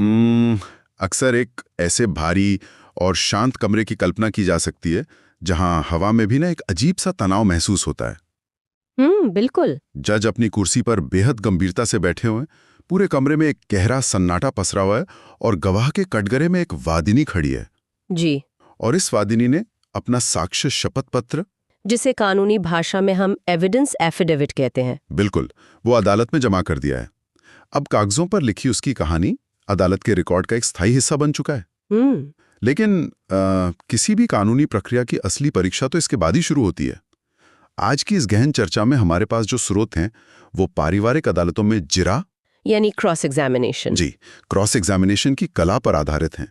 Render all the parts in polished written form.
अक्सर एक ऐसे भारी और शांत कमरे की कल्पना की जा सकती है जहां हवा में भी ना एक अजीब सा तनाव महसूस होता है। बिल्कुल। जज अपनी कुर्सी पर बेहद गंभीरता से बैठे हुए हैं। पूरे कमरे में एक गहरा सन्नाटा पसरा हुआ है और गवाह के कटघरे में एक वादिनी खड़ी है। जी। और इस वादिनी ने अपना साक्ष्य शपथ पत्र, जिसे कानूनी भाषा में हम एविडेंस एफिडेविट कहते हैं। बिल्कुल, वो अदालत में जमा कर दिया है। अब कागजों पर लिखी उसकी कहानी अदालत के रिकॉर्ड का एक स्थायी हिस्सा बन चुका है। लेकिन किसी भी कानूनी प्रक्रिया की असली परीक्षा तो इसके बाद ही शुरू होती है। आज की इस गहन चर्चा में हमारे पास जो स्रोत हैं वो पारिवारिक अदालतों में जिरा यानी क्रॉस एग्जामिनेशन। जी, क्रॉस एग्जामिनेशन की कला पर आधारित हैं।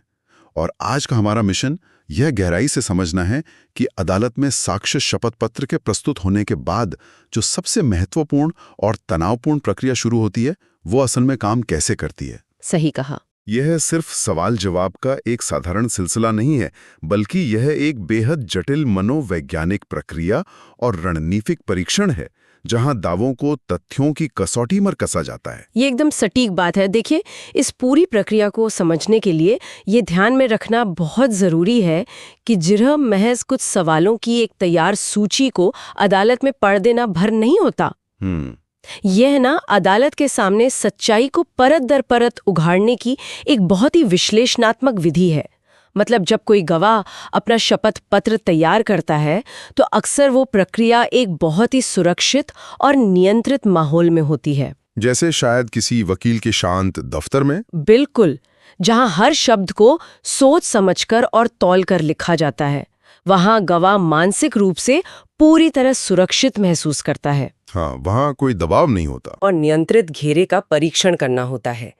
और आज का हमारा मिशन यह गहराई से समझना है कि अदालत में साक्ष्य शपथ पत्र के प्रस्तुत होने के बाद जो सबसे महत्वपूर्ण और तनावपूर्ण प्रक्रिया शुरू होती है वो असल में काम कैसे करती है। सही कहा। यह सिर्फ सवाल जवाब का एक साधारण सिलसिला नहीं है, बल्कि यह एक बेहद जटिल मनोवैज्ञानिक प्रक्रिया और रणनीतिक परीक्षण है जहां दावों को तथ्यों की कसौटी पर कसा जाता है। ये एकदम सटीक बात है। देखिए, इस पूरी प्रक्रिया को समझने के लिए ये ध्यान में रखना बहुत ज़रूरी है कि जिरह महज कुछ सवालों की एक तैयार सूची को अदालत में पढ़ देना भर नहीं होता। यह ना अदालत के सामने सच्चाई को परत दर परत उघाड़ने की एक बहुत ही विश्लेषणात्मक विधि है। मतलब जब कोई गवाह अपना शपथ पत्र तैयार करता है तो अक्सर वो प्रक्रिया एक बहुत ही सुरक्षित और नियंत्रित माहौल में होती है। जैसे शायद किसी वकील के शांत दफ्तर में। बिल्कुल, जहां हर शब्द को सोच समझकर और तौलकर लिखा जाता है। वहां गवाह मानसिक रूप से पूरी तरह सुरक्षित महसूस करता है। हाँ, वहां कोई दबाव नहीं होता और नियंत्रित घेरे का परीक्षण करना होता है।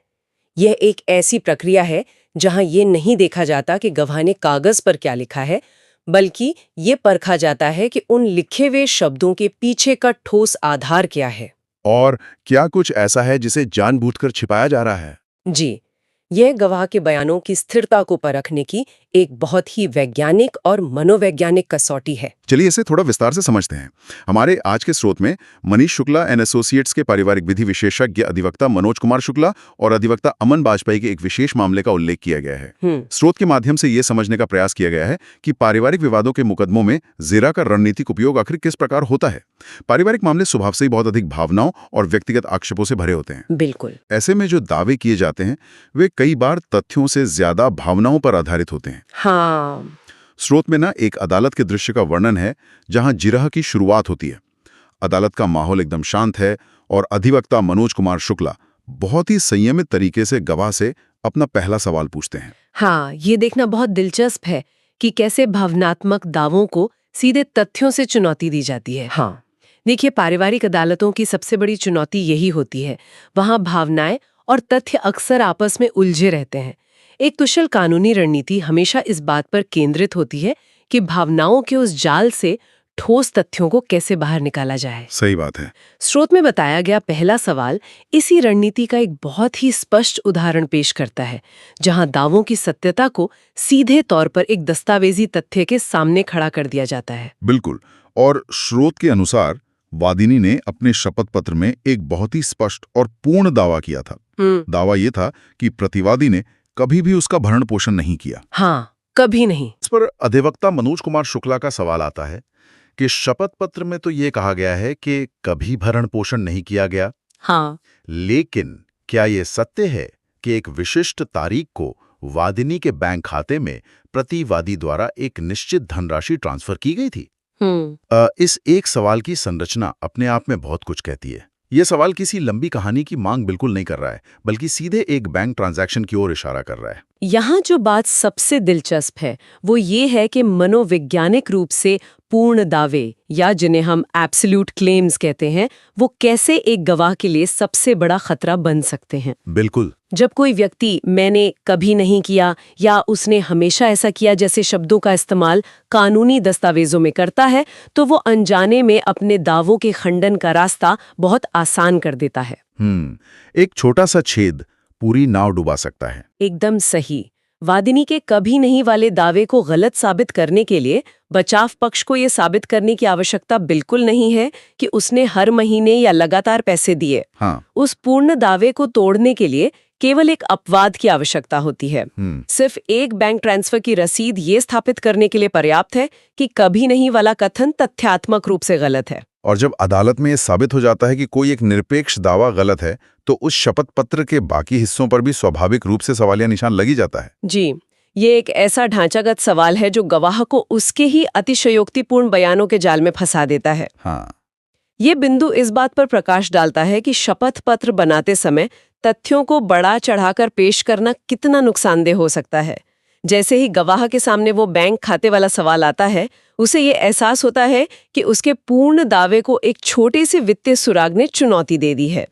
यह एक ऐसी प्रक्रिया है जहां ये नहीं देखा जाता कि गवाह ने कागज पर क्या लिखा है, बल्कि ये परखा जाता है कि उन लिखे हुए शब्दों के पीछे का ठोस आधार क्या है। और क्या कुछ ऐसा है जिसे जानबूझकर छिपाया जा रहा है। जी, यह गवाह के बयानों की स्थिरता को परखने की एक बहुत ही वैज्ञानिक और मनोवैज्ञानिक कसौटी है। चलिए इसे थोड़ा विस्तार से समझते हैं। हमारे आज के स्रोत में मनीष शुक्ला एंड एसोसिएट्स के पारिवारिक विधि विशेषज्ञ अधिवक्ता मनोज कुमार शुक्ला और अधिवक्ता अमन बाजपेयी के एक विशेष मामले का उल्लेख किया गया है। स्रोत के माध्यम से ये समझने का प्रयास किया गया है कि पारिवारिक विवादों के मुकदमों में जिरा का रणनीतिक उपयोग आखिर किस प्रकार होता है। पारिवारिक मामले स्वभाव से ही बहुत अधिक भावनाओं और व्यक्तिगत आक्षेपों से भरे होते हैं। बिल्कुल। ऐसे में जो दावे किए जाते हैं वे कई बार तथ्यों से ज्यादा भावनाओं पर आधारित होते हैं। हाँ। स्रोत में ना एक अदालत के दृश्य का वर्णन है जहां जिरह की शुरुआत होती है। अदालत का माहौल एकदम शांत है और अधिवक्ता मनोज कुमार शुक्ला बहुत ही संयमित तरीके से गवाह से अपना पहला सवाल पूछते हैं। हाँ, ये देखना बहुत दिलचस्प है कि कैसे भावनात्मक दावों को सीधे तथ्यों से चुनौती दी जाती है। हाँ, देखिए, पारिवारिक अदालतों की सबसे बड़ी चुनौती यही होती है। वहां भावनाएं और तथ्य अक्सर आपस में उलझे रहते हैं। एक कुशल कानूनी रणनीति हमेशा इस बात पर केंद्रित होती है कि भावनाओं के उस जाल से ठोस तथ्यों को कैसे बाहर निकाला जाए। सही बात है। स्रोत में बताया गया पहला सवाल इसी रणनीति का एक बहुत ही स्पष्ट उदाहरण पेश करता है, जहां दावों की सत्यता को सीधे तौर पर एक दस्तावेजी तथ्य के सामने खड़ा कर दिया जाता है। बिल्कुल। और स्रोत के अनुसार वादिनी ने अपने शपथ पत्र में एक बहुत ही स्पष्ट और पूर्ण दावा किया था। दावा यह था कि प्रतिवादी ने कभी भी उसका भरण पोषण नहीं किया। हाँ, कभी नहीं। इस पर अधिवक्ता मनोज कुमार शुक्ला का सवाल आता है कि शपथ पत्र में तो ये कहा गया है कि कभी भरण पोषण नहीं किया गया। हाँ, लेकिन क्या ये सत्य है कि एक विशिष्ट तारीख को वादिनी के बैंक खाते में प्रतिवादी द्वारा एक निश्चित धनराशि ट्रांसफर की गई थी? इस एक सवाल की संरचना अपने आप में बहुत कुछ कहती है। यह सवाल किसी लंबी कहानी की मांग बिल्कुल नहीं कर रहा है, बल्कि सीधे एक बैंक ट्रांजैक्शन की ओर इशारा कर रहा है। यहाँ जो बात सबसे दिलचस्प है वो ये है कि मनोवैज्ञानिक रूप से पूर्ण दावे, या जिन्हें हम एब्सोल्यूट क्लेम्स कहते हैं, वो कैसे एक गवाह के लिए सबसे बड़ा खतरा बन सकते हैं। बिल्कुल। जब कोई व्यक्ति मैंने कभी नहीं किया या उसने हमेशा ऐसा किया जैसे शब्दों का इस्तेमाल कानूनी दस्तावेजों में करता है, तो वो अनजाने में अपने दावों के खंडन का रास्ता बहुत आसान कर देता है। एक छोटा सा छेद पूरी नाव डुबा सकता है। एकदम सही। वादिनी के कभी नहीं वाले दावे को गलत साबित करने के लिए बचाव पक्ष को ये साबित करने की आवश्यकता बिल्कुल नहीं है कि उसने हर महीने या लगातार पैसे दिए। हाँ। उस पूर्ण दावे को तोड़ने के लिए केवल एक अपवाद की आवश्यकता होती है। सिर्फ एक बैंक ट्रांसफर की रसीद ये स्थापित करने के लिए पर्याप्त है कि कभी नहीं वाला कथन तथ्यात्मक रूप से गलत है। और जब अदालत में यह साबित हो जाता है कि कोई एक निरपेक्ष दावा गलत है, तो उस शपथ पत्र के बाकी हिस्सों पर भी स्वाभाविक रूप से सवालिया निशान लगी जाता है। जी, ये एक ऐसा ढांचागत सवाल है जो गवाह को उसके ही अतिशयोक्तिपूर्ण बयानों के जाल में फंसा देता है। हाँ, ये बिंदु इस बात पर प्रकाश डालता है कि शपथ पत्र बनाते समय तथ्यों को बढ़ा चढ़ाकर पेश करना कितना नुकसानदेह हो सकता है। जैसे ही गवाह के सामने वो बैंक खाते वाला सवाल आता है, उसे ये एहसास होता है कि उसके पूर्ण दावे को एक छोटे से वित्तीय सुराग ने चुनौती दे दी है।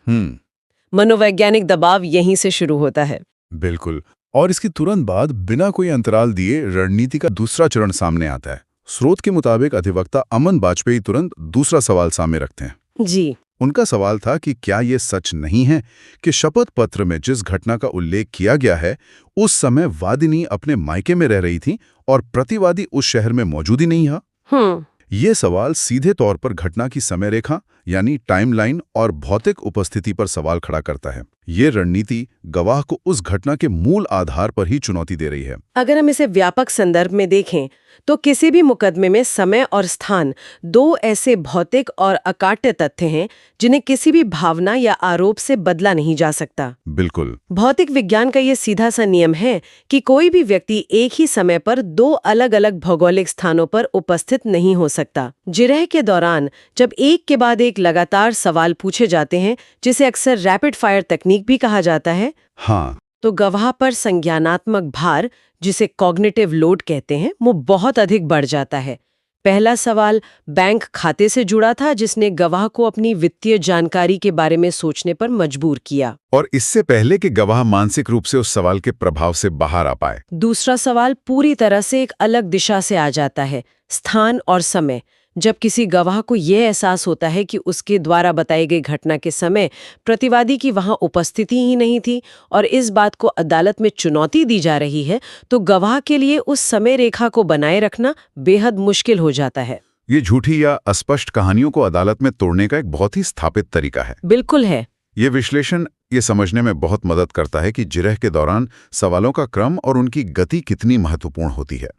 मनोवैज्ञानिक दबाव यहीं से शुरू होता है। बिल्कुल। और इसके तुरंत बाद बिना कोई अंतराल दिए रणनीति का दूसरा चरण सामने आता है। स्रोत के मुताबिक अधिवक्ता अमन बाजपेयी तुरंत दूसरा सवाल सामने रखते हैं। जी, उनका सवाल था कि क्या ये सच नहीं है कि शपथ पत्र में जिस घटना का उल्लेख किया गया है, उस समय वादिनी अपने मायके में रह रही थी और प्रतिवादी उस शहर में मौजूद ही नहीं था। ये सवाल सीधे तौर पर घटना की समय रेखा यानी टाइमलाइन और भौतिक उपस्थिति पर सवाल खड़ा करता है। ये रणनीति गवाह को उस घटना के मूल आधार पर ही चुनौती दे रही है। अगर हम इसे व्यापक संदर्भ में देखें तो किसी भी मुकदमे में समय और स्थान दो ऐसे भौतिक और अकाट्य तथ्य हैं जिन्हें किसी भी भावना या आरोप से बदला नहीं जा सकता। बिल्कुल। भौतिक विज्ञान का ये सीधा सा नियम है कि कोई भी व्यक्ति एक ही समय पर दो अलग अलग भौगोलिक स्थानों पर उपस्थित नहीं हो सकता। जिरह के दौरान जब एक के बाद एक लगातार सवाल पूछे जाते हैं, जिसे अक्सर रैपिड फायर तकनीक भी कहा जाता है, हाँ, तो गवाह पर संज्ञानात्मक भार, जिसे कॉग्निटिव लोड कहते हैं, वो बहुत अधिक बढ़ जाता है। पहला सवाल बैंक खाते से जुड़ा था, जिसने गवाह को अपनी वित्तीय जानकारी के बारे में सोचने पर मजबूर किया, और इससे पहले कि गवाह मानसिक रूप से उस सवाल के प्रभाव से बाहर आ पाए। दूसरा सवाल पूरी तरह से एक अलग दिशा से आ जाता है, स्थान और समय। जब किसी गवाह को यह एहसास होता है कि उसके द्वारा बताई गई घटना के समय प्रतिवादी की वहां उपस्थिति ही नहीं थी और इस बात को अदालत में चुनौती दी जा रही है, तो गवाह के लिए उस समय रेखा को बनाए रखना बेहद मुश्किल हो जाता है। ये झूठी या अस्पष्ट कहानियों को अदालत में तोड़ने का एक बहुत ही स्थापित तरीका है। बिल्कुल है। ये विश्लेषण ये समझने में बहुत मदद करता है कि जिरह के दौरान सवालों का क्रम और उनकी गति कितनी महत्वपूर्ण होती है।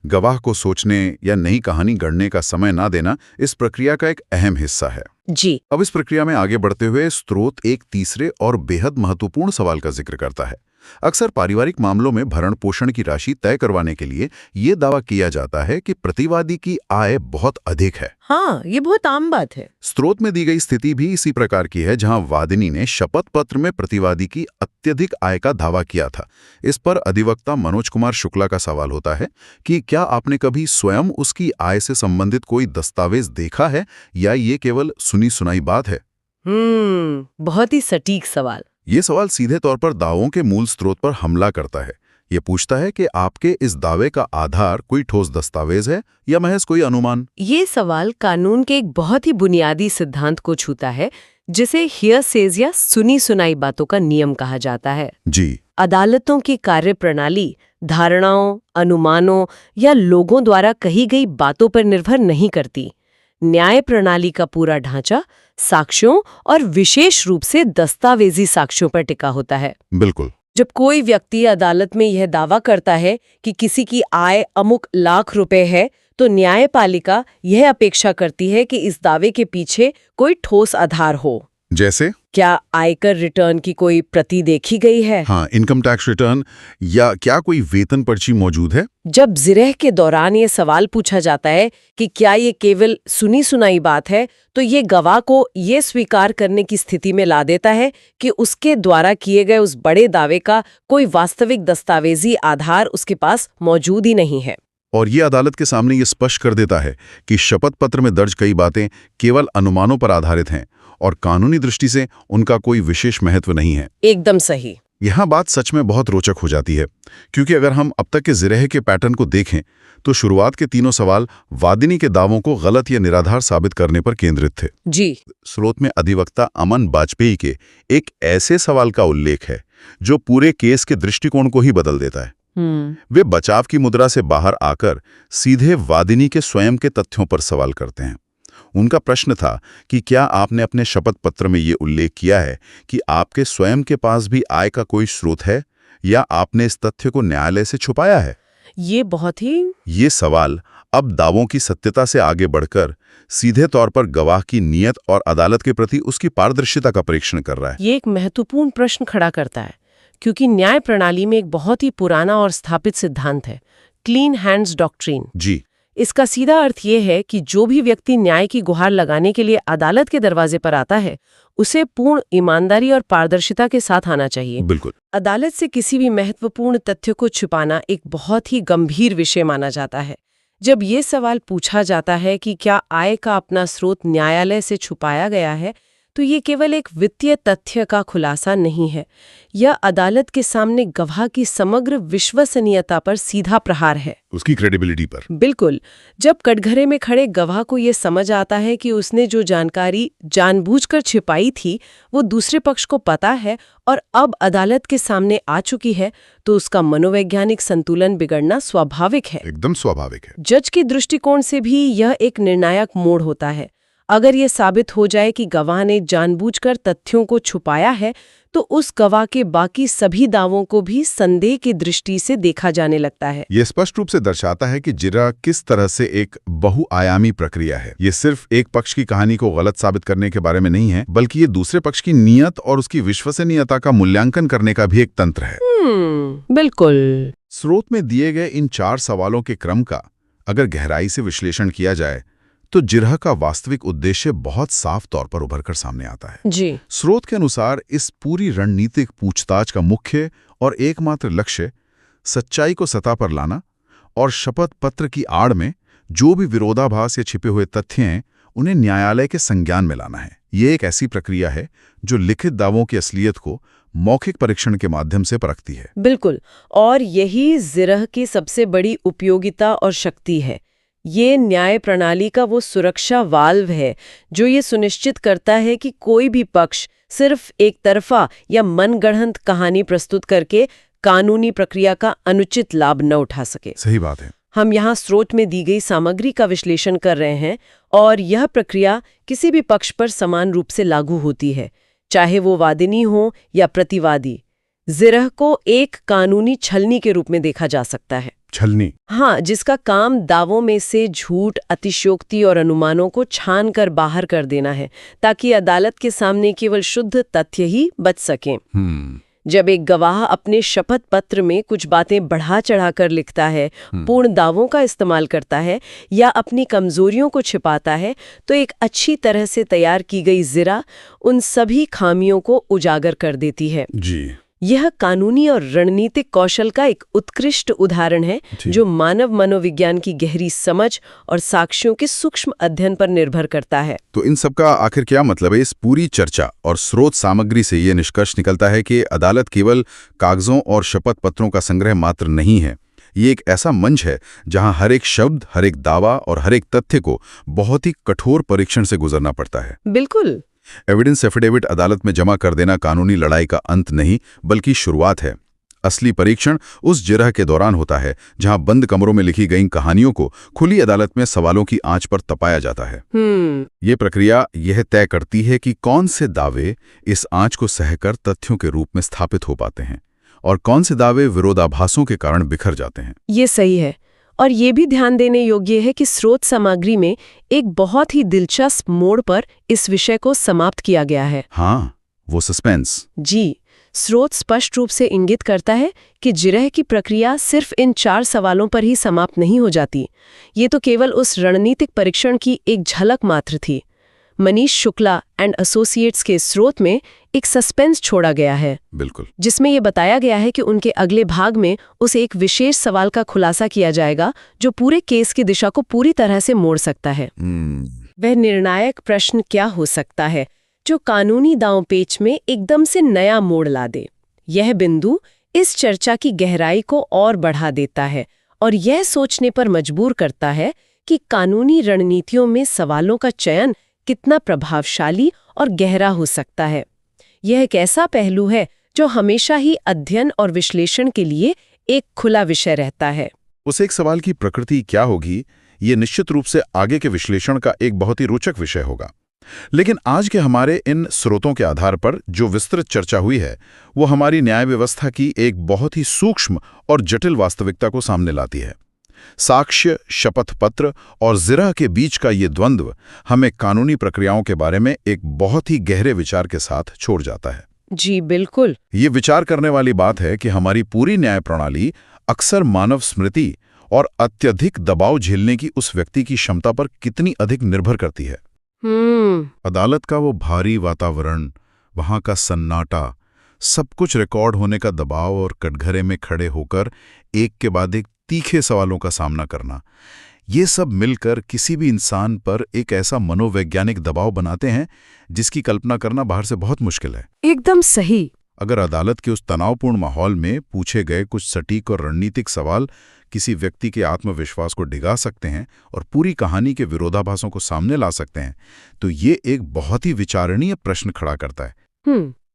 गवाह को सोचने या नई कहानी गढ़ने का समय ना देना इस प्रक्रिया का एक अहम हिस्सा है। जी। अब इस प्रक्रिया में आगे बढ़ते हुए स्रोत एक तीसरे और बेहद महत्वपूर्ण सवाल का जिक्र करता है। अक्सर पारिवारिक मामलों में भरण पोषण की राशि तय करवाने के लिए ये दावा किया जाता है कि प्रतिवादी की आय बहुत अधिक है। हाँ, ये बहुत आम बात है। स्रोत में दी गई स्थिति भी इसी प्रकार की है, जहां वादिनी ने शपथ पत्र में प्रतिवादी की अत्यधिक आय का दावा किया था। इस पर अधिवक्ता मनोज कुमार शुक्ला का सवाल होता है कि क्या आपने कभी स्वयं उसकी आय से संबंधित कोई दस्तावेज देखा है या ये केवल सुनी सुनाई बात है? बहुत ही सटीक सवाल। ये सवाल सीधे तौर पर दावों के मूल स्रोत पर हमला करता है। ये पूछता है कि आपके इस दावे का आधार कोई ठोस दस्तावेज है या महज कोई अनुमान। ये सवाल कानून के एक बहुत ही बुनियादी सिद्धांत को छूता है, जिसे हियरसेज या सुनी सुनाई बातों का नियम कहा जाता है। जी। अदालतों की कार्यप्रणाली धारणाओं, अनुमानों या लोगों द्वारा कही गई बातों पर निर्भर नहीं करती। न्याय प्रणाली का पूरा ढांचा साक्ष्यों और विशेष रूप से दस्तावेजी साक्ष्यों पर टिका होता है। बिल्कुल। जब कोई व्यक्ति अदालत में यह दावा करता है कि किसी की आय अमुक लाख रुपए है, तो न्यायपालिका यह अपेक्षा करती है कि इस दावे के पीछे कोई ठोस आधार हो। जैसे? क्या आयकर रिटर्न की कोई प्रति देखी गई है? हाँ, इनकम टैक्स रिटर्न, या क्या कोई वेतन पर्ची मौजूद है? जब जिरह के दौरान ये सवाल पूछा जाता है कि क्या ये केवल सुनी सुनाई बात है, तो ये गवाह को ये स्वीकार करने की स्थिति में ला देता है कि उसके द्वारा किए गए उस बड़े दावे का कोई वास्तविक दस्तावेजी आधार उसके पास मौजूद ही नहीं है। और ये अदालत के सामने ये स्पष्ट कर देता है कि शपथ पत्र में दर्ज कई बातें केवल अनुमानों पर आधारित हैं और कानूनी दृष्टि से उनका कोई विशेष महत्व नहीं है। एकदम सही। यहाँ बात सच में बहुत रोचक हो जाती है, क्योंकि अगर हम अब तक के जिरह के पैटर्न को देखें तो शुरुआत के तीनों सवाल वादिनी के दावों को गलत या निराधार साबित करने पर केंद्रित थे। जी। स्रोत में अधिवक्ता अमन बाजपेयी के एक ऐसे सवाल का उल्लेख है जो पूरे केस के दृष्टिकोण को ही बदल देता है। वे बचाव की मुद्रा से बाहर आकर सीधे वादिनी के स्वयं के तथ्यों पर सवाल करते हैं। उनका प्रश्न था कि क्या आपने अपने शपथ पत्र में ये उल्लेख किया है कि आपके स्वयं के पास भी आय का कोई स्रोत है, या आपने इस तथ्य को न्यायालय से छुपाया है? ये सवाल अब दावों की सत्यता से आगे बढ़कर सीधे तौर पर गवाह की नीयत और अदालत के प्रति उसकी पारदर्शिता का परीक्षण कर रहा है। ये एक महत्वपूर्ण प्रश्न खड़ा करता है, क्योंकि न्याय प्रणाली में एक बहुत ही पुराना और स्थापित सिद्धांत है, क्लीन हैंड्स डॉक्ट्रिन। जी। इसका सीधा अर्थ ये है कि जो भी व्यक्ति न्याय की गुहार लगाने के लिए अदालत के दरवाजे पर आता है, उसे पूर्ण ईमानदारी और पारदर्शिता के साथ आना चाहिए। बिल्कुल। अदालत से किसी भी महत्वपूर्ण तथ्य को छुपाना एक बहुत ही गंभीर विषय माना जाता है। जब ये सवाल पूछा जाता है कि क्या आय का अपना स्रोत न्यायालय से छुपाया गया है, तो ये केवल एक वित्तीय तथ्य का खुलासा नहीं है। यह अदालत के सामने गवाह की समग्र विश्वसनीयता पर सीधा प्रहार है, उसकी क्रेडिबिलिटी पर। बिल्कुल। जब कटघरे में खड़े गवाह को ये समझ आता है कि उसने जो जानकारी जानबूझकर छिपाई थी वो दूसरे पक्ष को पता है और अब अदालत के सामने आ चुकी है, तो उसका मनोवैज्ञानिक संतुलन बिगड़ना स्वाभाविक है। एकदम स्वाभाविक है। जज के दृष्टिकोण से भी यह एक निर्णायक मोड़ होता है। अगर ये साबित हो जाए कि गवाह ने जानबूझकर तथ्यों को छुपाया है, तो उस गवाह के बाकी सभी दावों को भी संदेह की दृष्टि से देखा जाने लगता है। ये स्पष्ट रूप से दर्शाता है कि जिरह किस तरह से एक बहुआयामी प्रक्रिया है। ये सिर्फ एक पक्ष की कहानी को गलत साबित करने के बारे में नहीं है, बल्कि ये दूसरे पक्ष की नीयत और उसकी विश्वसनीयता का मूल्यांकन करने का भी एक तंत्र है। बिल्कुल। स्रोत में दिए गए इन 4 सवालों के क्रम का अगर गहराई से विश्लेषण किया जाए, तो जिरह का वास्तविक उद्देश्य बहुत साफ तौर पर उभरकर सामने आता है। जी। स्रोत के अनुसार इस पूरी रणनीतिक पूछताछ का मुख्य और एकमात्र लक्ष्य सच्चाई को सतह पर लाना और शपथ पत्र की आड़ में जो भी विरोधाभास या छिपे हुए तथ्य हैं, उन्हें न्यायालय के संज्ञान में लाना है। ये एक ऐसी प्रक्रिया है जो लिखित दावों की असलियत को मौखिक परीक्षण के माध्यम से परखती है। बिल्कुल। और यही जिरह की सबसे बड़ी उपयोगिता और शक्ति है। ये न्याय प्रणाली का वो सुरक्षा वाल्व है जो ये सुनिश्चित करता है कि कोई भी पक्ष सिर्फ एक तरफा या मनगढ़ंत कहानी प्रस्तुत करके कानूनी प्रक्रिया का अनुचित लाभ न उठा सके। सही बात है। हम यहाँ स्रोत में दी गई सामग्री का विश्लेषण कर रहे हैं, और यह प्रक्रिया किसी भी पक्ष पर समान रूप से लागू होती है, चाहे वो वादिनी हो या प्रतिवादी। जिरह को एक कानूनी छलनी के रूप में देखा जा सकता है। छलनी? हाँ, जिसका काम दावों में से झूठ, अतिशयोक्ति और अनुमानों को छान कर बाहर कर देना है, ताकि अदालत के सामने केवल शुद्ध तथ्य ही बच सकें। जब एक गवाह अपने शपथ पत्र में कुछ बातें बढ़ा चढ़ाकर लिखता है, पूर्ण दावों का इस्तेमाल करता है या अपनी कमजोरियों को छिपाता है, तो एक अच्छी तरह से तैयार की गई जिरह उन सभी खामियों को उजागर कर देती है। जी। यह कानूनी और रणनीतिक कौशल का एक उत्कृष्ट उदाहरण है जो मानव मनोविज्ञान की गहरी समझ और साक्ष्यों के सूक्ष्म अध्ययन पर निर्भर करता है। तो इन सब का आखिर क्या मतलब है? इस पूरी चर्चा और स्रोत सामग्री से ये निष्कर्ष निकलता है कि अदालत केवल कागजों और शपथ पत्रों का संग्रह मात्र नहीं है। ये एक ऐसा मंच है जहां हर एक शब्द, हर एक दावा और हर एक तथ्य को बहुत ही कठोर परीक्षण से गुजरना पड़ता है। बिल्कुल। एविडेंस एफिडेविट अदालत में जमा कर देना कानूनी लड़ाई का अंत नहीं, बल्कि शुरुआत है। असली परीक्षण उस जिरह के दौरान होता है जहां बंद कमरों में लिखी गई कहानियों को खुली अदालत में सवालों की आंच पर तपाया जाता है। ये प्रक्रिया यह तय करती है कि कौन से दावे इस आंच को सहकर तथ्यों के रूप में स्थापित हो पाते हैं और कौन से दावे विरोधाभासों के कारण बिखर जाते हैं। ये सही है। और ये भी ध्यान देने योग्य है कि स्रोत सामग्री में एक बहुत ही दिलचस्प मोड़ पर इस विषय को समाप्त किया गया है। हाँ, वो सस्पेंस। जी। स्रोत स्पष्ट रूप से इंगित करता है कि जिरह की प्रक्रिया सिर्फ इन 4 सवालों पर ही समाप्त नहीं हो जाती। ये तो केवल उस रणनीतिक परीक्षण की एक झलक मात्र थी। मनीष शुक्ला एंड एसोसिएट्स के स्रोत में एक सस्पेंस छोड़ा गया है। बिल्कुल। जिसमें यह बताया गया है कि उनके अगले भाग में उस एक विशेष सवाल का खुलासा किया जाएगा जो पूरे केस की दिशा को पूरी तरह से मोड़ सकता है। वह निर्णायक प्रश्न क्या हो सकता है जो कानूनी दांवपेच में एकदम से नया मोड़ ला दे। यह बिंदु इस चर्चा की गहराई को और बढ़ा देता है और यह सोचने पर मजबूर करता है कि कानूनी रणनीतियों में सवालों का चयन कितना प्रभावशाली और गहरा हो सकता है। यह एक ऐसा पहलू है जो हमेशा ही अध्ययन और विश्लेषण के लिए एक खुला विषय रहता है। उस एक सवाल की प्रकृति क्या होगी, ये निश्चित रूप से आगे के विश्लेषण का एक बहुत ही रोचक विषय होगा। लेकिन आज के हमारे इन स्रोतों के आधार पर जो विस्तृत चर्चा हुई है, वो हमारी न्याय व्यवस्था की एक बहुत ही सूक्ष्म और जटिल वास्तविकता को सामने लाती है। साक्ष्य, शपथ पत्र और जिरह के बीच का ये द्वंद्व हमें कानूनी प्रक्रियाओं के बारे में एक बहुत ही गहरे विचार के साथ छोड़ जाता है। जी बिल्कुल। ये विचार करने वाली बात है कि हमारी पूरी न्याय प्रणाली अक्सर मानव स्मृति और अत्यधिक दबाव झेलने की उस व्यक्ति की क्षमता पर कितनी अधिक निर्भर करती है। अदालत का वो भारी वातावरण, वहां का सन्नाटा, सब कुछ रिकॉर्ड होने का दबाव और कटघरे में खड़े होकर एक के बाद एक तीखे सवालों का सामना करना, ये सब मिलकर किसी भी इंसान पर एक ऐसा मनोवैज्ञानिक दबाव बनाते हैं जिसकी कल्पना करना बाहर से बहुत मुश्किल है। एकदम सही। अगर अदालत के उस तनावपूर्ण माहौल में पूछे गए कुछ सटीक और रणनीतिक सवाल किसी व्यक्ति के आत्मविश्वास को डिगा सकते हैं और पूरी कहानी के विरोधाभासों को सामने ला सकते हैं, तो ये एक बहुत ही विचारणीय प्रश्न खड़ा करता है।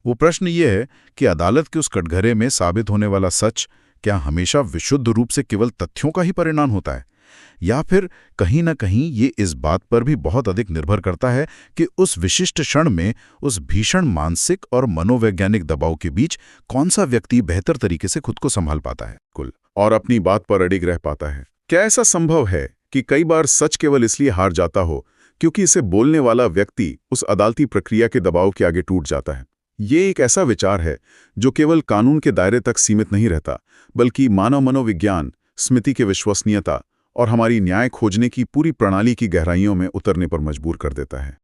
वो प्रश्न ये है कि अदालत के उस कटघरे में साबित होने वाला सच क्या हमेशा विशुद्ध रूप से केवल तथ्यों का ही परिणाम होता है, या फिर कहीं न कहीं ये इस बात पर भी बहुत अधिक निर्भर करता है कि उस विशिष्ट क्षण में उस भीषण मानसिक और मनोवैज्ञानिक दबाव के बीच कौन सा व्यक्ति बेहतर तरीके से खुद को संभाल पाता है कुल और अपनी बात पर अडिग रह पाता है। क्या ऐसा संभव है कि कई बार सच केवल इसलिए हार जाता हो क्योंकि इसे बोलने वाला व्यक्ति उस अदालती प्रक्रिया के दबाव के आगे टूट जाता है? ये एक ऐसा विचार है जो केवल कानून के दायरे तक सीमित नहीं रहता, बल्कि मानव मनोविज्ञान, स्मृति की विश्वसनीयता और हमारी न्याय खोजने की पूरी प्रणाली की गहराइयों में उतरने पर मजबूर कर देता है।